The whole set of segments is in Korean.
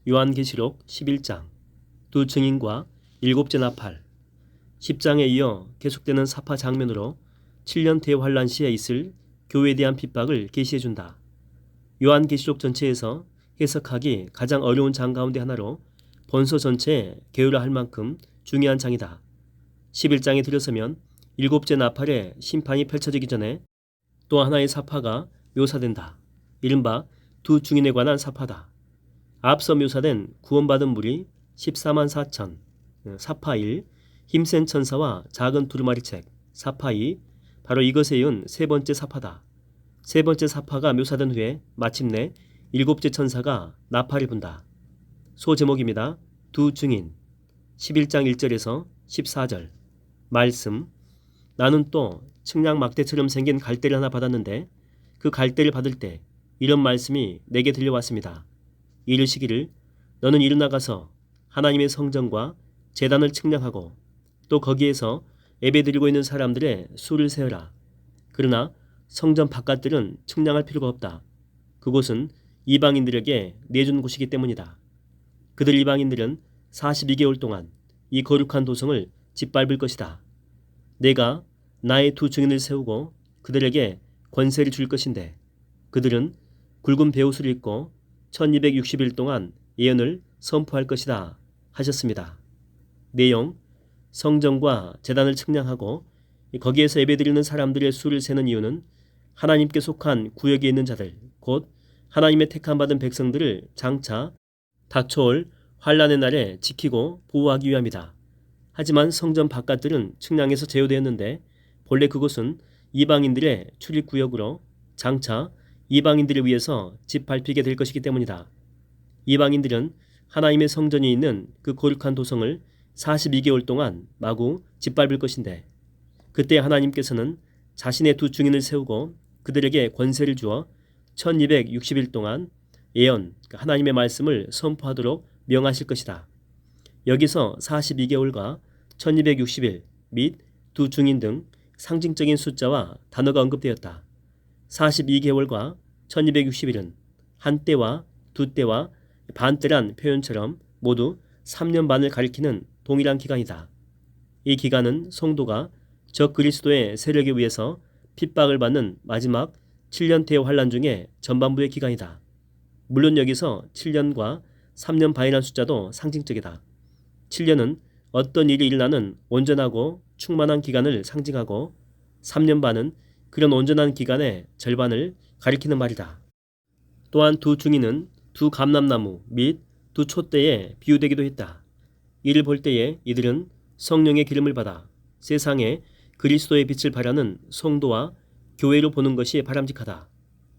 요한계시록 11장 두 증인과 일곱째 나팔 10장에 이어 계속되는 사파 장면으로 7년 대환란 시에 있을 교회에 대한 핍박을 계시해준다. 요한계시록 전체에서 해석하기 가장 어려운 장 가운데 하나로 본서 전체에 게으라 할 만큼 중요한 장이다. 11장에 들어서면 일곱째 나팔의 심판이 펼쳐지기 전에 또 하나의 사파가 묘사된다. 이른바 두 증인에 관한 사파다. 앞서 묘사된 구원받은 무리 14만 4천, 사파 1, 힘센 천사와 작은 두루마리책, 사파 2, 바로 이것에 이은 세 번째 사파다. 세 번째 사파가 묘사된 후에 마침내 일곱째 천사가 나팔을 분다. 소제목입니다. 두 증인 11장 1절에서 14절 말씀 나는 또 측량 막대처럼 생긴 갈대를 하나 받았는데 그 갈대를 받을 때 이런 말씀이 내게 들려왔습니다. 이르시기를 너는 일어나가서 하나님의 성전과 제단을 측량하고 또 거기에서 예배드리고 있는 사람들의 수를 세어라. 그러나 성전 바깥들은 측량할 필요가 없다. 그곳은 이방인들에게 내준 곳이기 때문이다. 그들 이방인들은 42개월 동안 이 거룩한 도성을 짓밟을 것이다. 내가 나의 두 증인을 세우고 그들에게 권세를 줄 것인데 그들은 굵은 베옷을 입고 1260일 동안 예언을 선포할 것이다 하셨습니다. 내용 성전과 제단을 측량하고 거기에서 예배드리는 사람들의 수를 세는 이유는 하나님께 속한 구역에 있는 자들 곧 하나님의 택함받은 백성들을 장차 닥쳐올 환란의 날에 지키고 보호하기 위함이다. 하지만 성전 바깥들은 측량에서 제어되었는데 본래 그곳은 이방인들의 출입구역으로 장차 이방인들을 위해서 짓밟히게 될 것이기 때문이다. 이방인들은 하나님의 성전이 있는 그 거룩한 도성을 42개월 동안 마구 짓밟을 것인데 그때 하나님께서는 자신의 두 증인을 세우고 그들에게 권세를 주어 1260일 동안 예언, 하나님의 말씀을 선포하도록 명하실 것이다. 여기서 42개월과 1260일 및 두 증인 등 상징적인 숫자와 단어가 언급되었다. 42개월과 1260일은 한때와 두때와 반때란 표현처럼 모두 3년 반을 가리키는 동일한 기간이다. 이 기간은 성도가 적 그리스도의 세력에 의해서 핍박을 받는 마지막 7년 대환란 중에 전반부의 기간이다. 물론 여기서 7년과 3년 반이라는 숫자도 상징적이다. 7년은 어떤 일이 일어나는 온전하고 충만한 기간을 상징하고 3년 반은 그런 온전한 기간의 절반을 가리키는 말이다. 또한 두 증인은 두 감람나무 및 두 촛대에 비유되기도 했다. 이를 볼 때에 이들은 성령의 기름을 받아 세상에 그리스도의 빛을 발하는 성도와 교회로 보는 것이 바람직하다.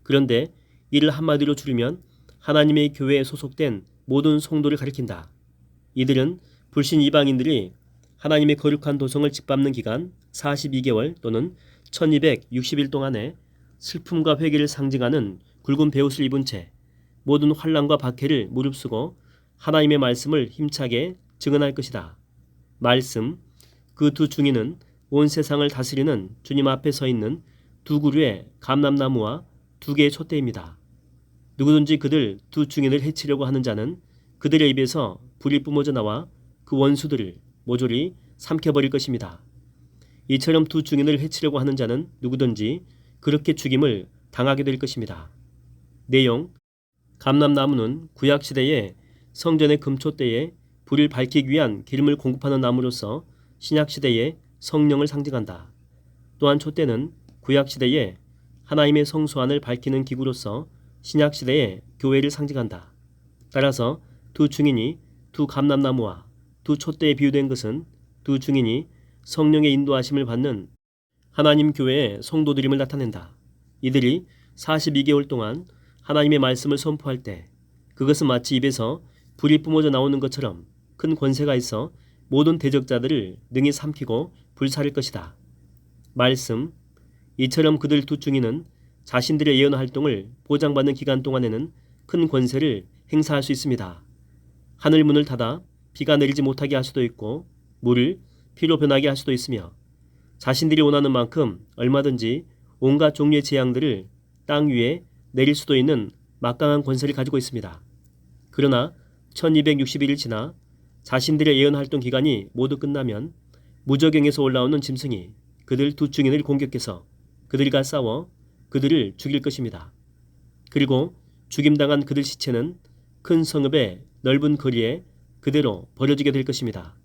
그런데 이를 한마디로 줄이면 하나님의 교회에 소속된 모든 성도를 가리킨다. 이들은 불신 이방인들이 하나님의 거룩한 도성을 짓밟는 기간 42개월 또는 1260일 동안에 슬픔과 회개를 상징하는 굵은 베옷을 입은 채 모든 환난과 박해를 무릅쓰고 하나님의 말씀을 힘차게 증언할 것이다. 말씀, 그 두 증인은 온 세상을 다스리는 주님 앞에 서 있는 두 그루의 감람나무와 두 개의 촛대입니다. 누구든지 그들 두 증인을 해치려고 하는 자는 그들의 입에서 불이 뿜어져 나와 그 원수들을 모조리 삼켜버릴 것입니다. 이처럼 두 증인을 해치려고 하는 자는 누구든지 그렇게 죽임을 당하게 될 것입니다. 내용 감람나무는 구약시대에 성전의 금촛대에 불을 밝히기 위한 기름을 공급하는 나무로서 신약시대의 성령을 상징한다. 또한 촛대는 구약시대에 하나님의 성소 안을 밝히는 기구로서 신약시대의 교회를 상징한다. 따라서 두 증인이 두 감람나무와 두 촛대에 비유된 것은 두 증인이 성령의 인도하심을 받는 하나님 교회의 성도들임을 나타낸다. 이들이 42개월 동안 하나님의 말씀을 선포할 때 그것은 마치 입에서 불이 뿜어져 나오는 것처럼 큰 권세가 있어 모든 대적자들을 능히 삼키고 불사를 것이다. 말씀, 이처럼 그들 두 증인은 자신들의 예언 활동을 보장받는 기간 동안에는 큰 권세를 행사할 수 있습니다. 하늘 문을 닫아 비가 내리지 못하게 할 수도 있고 물을 피로 변하게 할 수도 있으며 자신들이 원하는 만큼 얼마든지 온갖 종류의 재앙들을 땅 위에 내릴 수도 있는 막강한 권세를 가지고 있습니다. 그러나 1261일 지나 자신들의 예언활동 기간이 모두 끝나면 무저경에서 올라오는 짐승이 그들 두 증인을 공격해서 그들과 싸워 그들을 죽일 것입니다. 그리고 죽임당한 그들 시체는 큰 성읍의 넓은 거리에 그대로 버려지게 될 것입니다.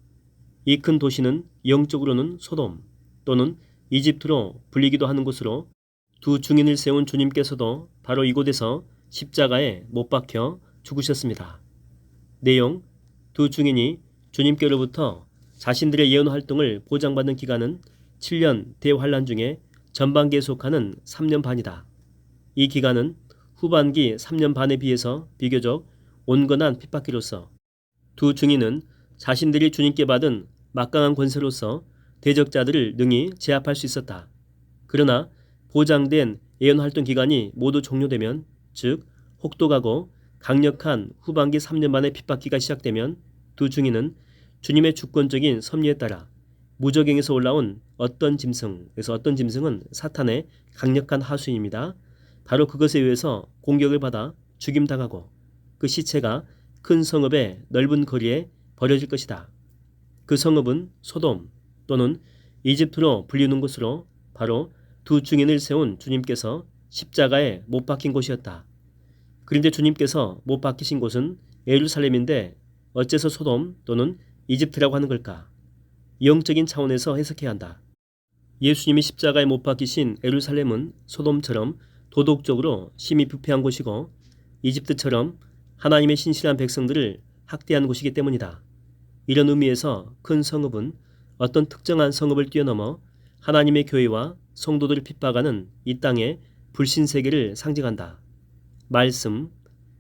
이 큰 도시는 영적으로는 소돔 또는 이집트로 불리기도 하는 곳으로 두 증인을 세운 주님께서도 바로 이곳에서 십자가에 못 박혀 죽으셨습니다. 내용: 두 증인이 주님께로부터 자신들의 예언 활동을 보장받는 기간은 7년 대환란 중에 전반기에 속하는 3년 반이다. 이 기간은 후반기 3년 반에 비해서 비교적 온건한 핍박기로서 두 증인은 자신들이 주님께 받은 막강한 권세로서 대적자들을 능히 제압할 수 있었다. 그러나 보장된 예언활동 기간이 모두 종료되면, 즉 혹독하고 강력한 후반기 3년 반의 핍박기가 시작되면 두 증인은 주님의 주권적인 섭리에 따라 무저갱에서 올라온 어떤 짐승은 사탄의 강력한 하수인입니다. 바로 그것에 의해서 공격을 받아 죽임당하고 그 시체가 큰 성읍의 넓은 거리에 버려질 것이다. 그 성읍은 소돔 또는 이집트로 불리는 곳으로 바로 두 증인을 세운 주님께서 십자가에 못 박힌 곳이었다. 그런데 주님께서 못 박히신 곳은 예루살렘인데 어째서 소돔 또는 이집트라고 하는 걸까? 영적인 차원에서 해석해야 한다. 예수님이 십자가에 못 박히신 예루살렘은 소돔처럼 도덕적으로 심히 부패한 곳이고 이집트처럼 하나님의 신실한 백성들을 학대한 곳이기 때문이다. 이런 의미에서 큰 성읍은 어떤 특정한 성읍을 뛰어넘어 하나님의 교회와 성도들을 핍박하는 이 땅의 불신세계를 상징한다. 말씀: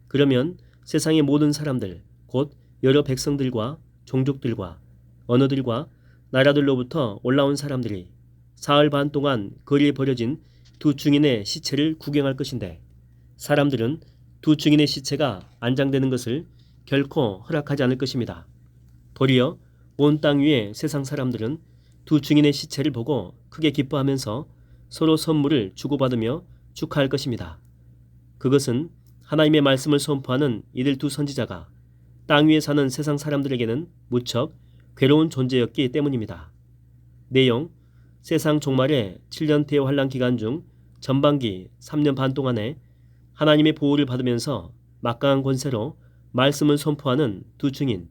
그러면 세상의 모든 사람들, 곧 여러 백성들과 종족들과 언어들과 나라들로부터 올라온 사람들이 사흘 반 동안 거리에 버려진 두 증인의 시체를 구경할 것인데, 사람들은 두 증인의 시체가 안장되는 것을 결코 허락하지 않을 것입니다. 도리어 온 땅 위의 세상 사람들은 두 증인의 시체를 보고 크게 기뻐하면서 서로 선물을 주고받으며 축하할 것입니다. 그것은 하나님의 말씀을 선포하는 이들 두 선지자가 땅 위에 사는 세상 사람들에게는 무척 괴로운 존재였기 때문입니다. 내용: 세상 종말의 7년 대환란 기간 중 전반기 3년 반 동안에 하나님의 보호를 받으면서 막강한 권세로 말씀을 선포하는 두 증인,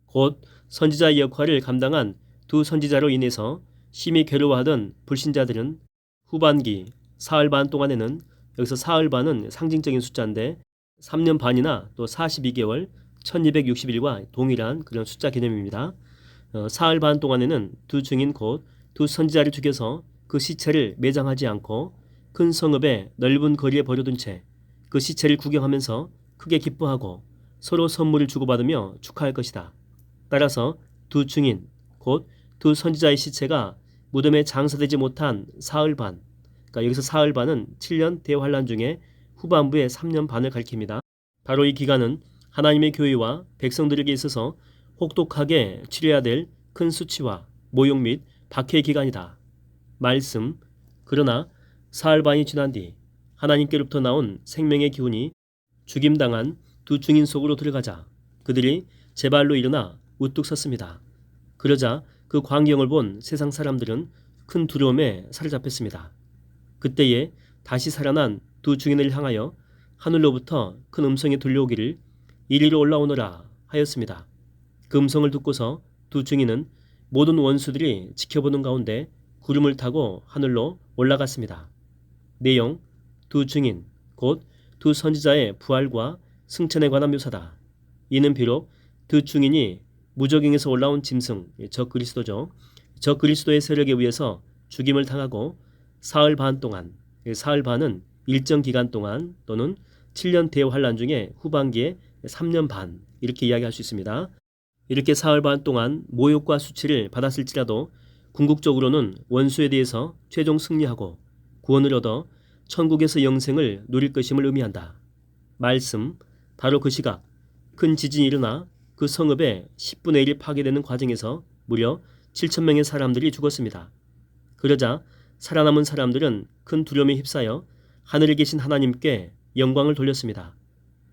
곧 선지자의 역할을 감당한 두 선지자로 인해서 심히 괴로워하던 불신자들은 후반기 사흘 반 동안에는, 여기서 사흘 반은 상징적인 숫자인데 3년 반이나 또 42개월 1260일과 동일한 그런 숫자 개념입니다. 사흘 반 동안에는 두 증인 곧 두 선지자를 죽여서 그 시체를 매장하지 않고 큰 성읍의 넓은 거리에 버려둔 채 그 시체를 구경하면서 크게 기뻐하고 서로 선물을 주고받으며 축하할 것이다. 따라서 두 증인 곧 두 선지자의 시체가 무덤에 장사되지 못한 사흘 반, 그러니까 여기서 사흘 반은 7년 대환란 중에 후반부의 3년 반을 가리킵니다. 바로 이 기간은 하나님의 교회와 백성들에게 있어서 혹독하게 치러야 될 큰 수치와 모욕 및 박해의 기간이다. 말씀: 그러나 사흘 반이 지난 뒤 하나님께로부터 나온 생명의 기운이 죽임당한 두 증인 속으로 들어가자 그들이 제 발로 일어나 우뚝 섰습니다. 그러자 그 광경을 본 세상 사람들은 큰 두려움에 사로잡혔습니다. 그때에 다시 살아난 두 증인을 향하여 하늘로부터 큰 음성이 들려오기를 이리로 올라오너라 하였습니다. 그 음성을 듣고서 두 증인은 모든 원수들이 지켜보는 가운데 구름을 타고 하늘로 올라갔습니다. 내용: 두 증인 곧 두 선지자의 부활과 승천에 관한 묘사다. 이는 비록 두 증인이 무저갱에서 올라온 짐승, 저 그리스도죠. 저 그리스도의 세력에 의해서 죽임을 당하고 사흘 반 동안, 사흘 반은 일정 기간 동안 또는 7년 대환란 중에 후반기에 3년 반 이렇게 이야기할 수 있습니다. 이렇게 사흘 반 동안 모욕과 수치를 받았을지라도 궁극적으로는 원수에 대해서 최종 승리하고 구원을 얻어 천국에서 영생을 누릴 것임을 의미한다. 말씀: 바로 그 시각 큰 지진이 일어나 그 성읍의 10분의 1이 파괴되는 과정에서 무려 7,000명의 사람들이 죽었습니다. 그러자 살아남은 사람들은 큰 두려움에 휩싸여 하늘에 계신 하나님께 영광을 돌렸습니다.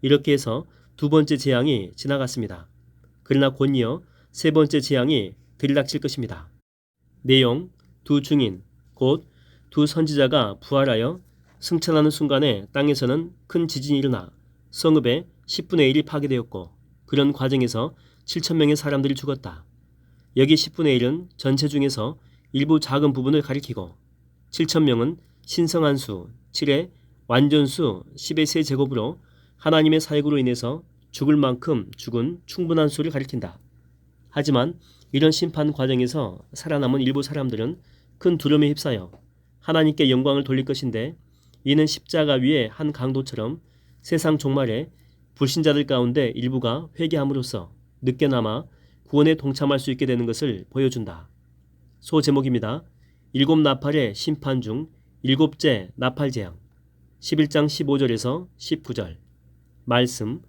이렇게 해서 두 번째 재앙이 지나갔습니다. 그러나 곧이어 세 번째 재앙이 들이닥칠 것입니다. 내용: 두 증인, 곧 두 선지자가 부활하여 승천하는 순간에 땅에서는 큰 지진이 일어나 성읍의 10분의 1이 파괴되었고, 그런 과정에서 7,000명의 사람들이 죽었다. 여기 10분의 1은 전체 중에서 일부 작은 부분을 가리키고, 7,000명은 신성한 수 7의 완전수 10의 세제곱으로 하나님의 사역으로 인해서 죽을 만큼 죽은 충분한 수를 가리킨다. 하지만 이런 심판 과정에서 살아남은 일부 사람들은 큰 두려움에 휩싸여 하나님께 영광을 돌릴 것인데, 이는 십자가 위의 한 강도처럼 세상 종말에 불신자들 가운데 일부가 회개함으로써 늦게나마 구원에 동참할 수 있게 되는 것을 보여준다. 소제목입니다. 일곱 나팔의 심판 중 일곱째 나팔재앙. 11장 15절에서 19절. 말씀: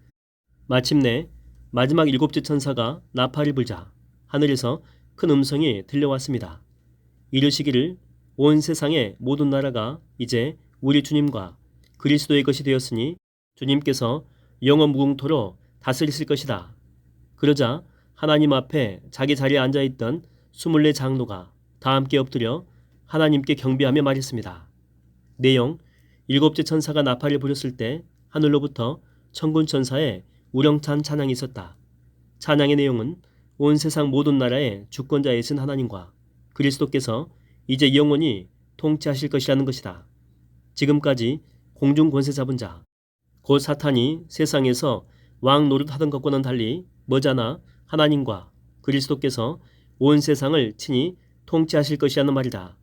마침내 마지막 일곱째 천사가 나팔을 불자 하늘에서 큰 음성이 들려왔습니다. 이르시기를, 온 세상의 모든 나라가 이제 우리 주님과 그리스도의 것이 되었으니 주님께서 영원 무궁토로 다스리실 것이다. 그러자 하나님 앞에 자기 자리에 앉아있던 24 장로가 다 함께 엎드려 하나님께 경배하며 말했습니다. 내용: 일곱째 천사가 나팔을 부렸을 때 하늘로부터 천군 천사의 우렁찬 찬양이 있었다. 찬양의 내용은 온 세상 모든 나라의 주권자이신 하나님과 그리스도께서 이제 영원히 통치하실 것이라는 것이다. 지금까지 공중 권세 잡은 자, 곧 사탄이 세상에서 왕 노릇하던 것과는 달리 머자나 하나님과 그리스도께서 온 세상을 친히 통치하실 것이라는 말이다.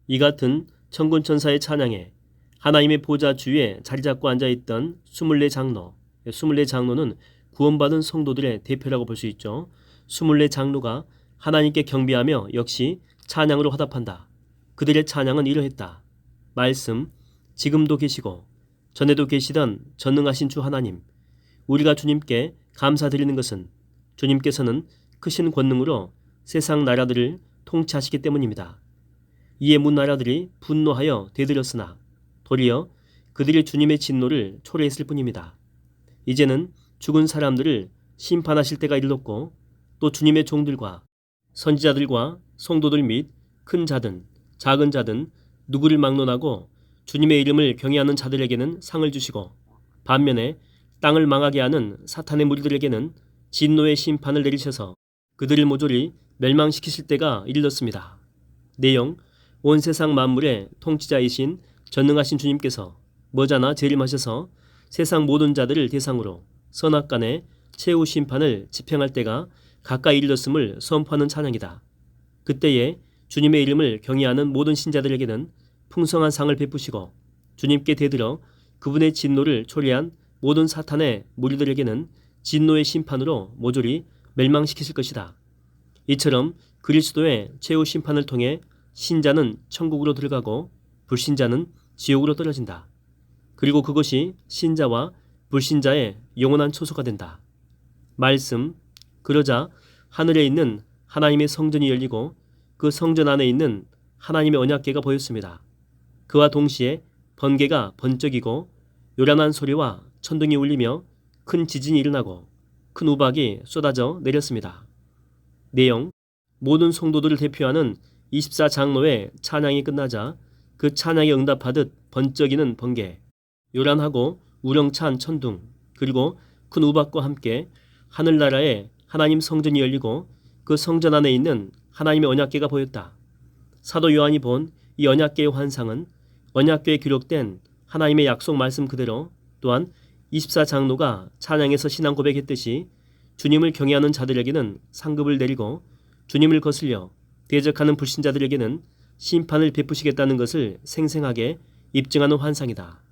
이 같은 천군 천사의 찬양에 하나님의 보좌 주위에 자리 잡고 앉아있던 24 장로, 24 장로는 구원받은 성도들의 대표라고 볼 수 있죠. 24 장로가 하나님께 경배하며 역시 찬양으로 화답한다. 그들의 찬양은 이러했다. 말씀: 지금도 계시고 전에도 계시던 전능하신 주 하나님, 우리가 주님께 감사드리는 것은 주님께서는 크신 권능으로 세상 나라들을 통치하시기 때문입니다. 이에 문나라들이 분노하여 대들었으나 도리어 그들이 주님의 진노를 초래했을 뿐입니다. 이제는 죽은 사람들을 심판하실 때가 이르렀고, 또 주님의 종들과 선지자들과 성도들 및 큰 자든 작은 자든 누구를 막론하고 주님의 이름을 경외하는 자들에게는 상을 주시고, 반면에 땅을 망하게 하는 사탄의 무리들에게는 진노의 심판을 내리셔서 그들을 모조리 멸망시키실 때가 이르렀습니다. 내용: 온 세상 만물의 통치자이신 전능하신 주님께서 머자나 재림하셔서 세상 모든 자들을 대상으로 선악간의 최후 심판을 집행할 때가 가까이 이르렀음을 선포하는 찬양이다. 그때에 주님의 이름을 경외하는 모든 신자들에게는 풍성한 상을 베푸시고, 주님께 대들어 그분의 진노를 초래한 모든 사탄의 무리들에게는 진노의 심판으로 모조리 멸망시키실 것이다. 이처럼 그리스도의 최후 심판을 통해 신자는 천국으로 들어가고 불신자는 지옥으로 떨어진다. 그리고 그것이 신자와 불신자의 영원한 초소가 된다. 말씀: 그러자 하늘에 있는 하나님의 성전이 열리고 그 성전 안에 있는 하나님의 언약궤가 보였습니다. 그와 동시에 번개가 번쩍이고 요란한 소리와 천둥이 울리며 큰 지진이 일어나고 큰 우박이 쏟아져 내렸습니다. 내용: 모든 성도들을 대표하는 24 장로의 찬양이 끝나자 그 찬양에 응답하듯 번쩍이는 번개, 요란하고 우렁찬 천둥, 그리고 큰 우박과 함께 하늘나라에 하나님 성전이 열리고 그 성전 안에 있는 하나님의 언약궤가 보였다. 사도 요한이 본 이 언약궤의 환상은 언약궤에 기록된 하나님의 약속 말씀 그대로, 또한 24 장로가 찬양에서 신앙 고백했듯이 주님을 경외하는 자들에게는 상급을 내리고 주님을 거슬려 대적하는 불신자들에게는 심판을 베푸시겠다는 것을 생생하게 입증하는 환상이다.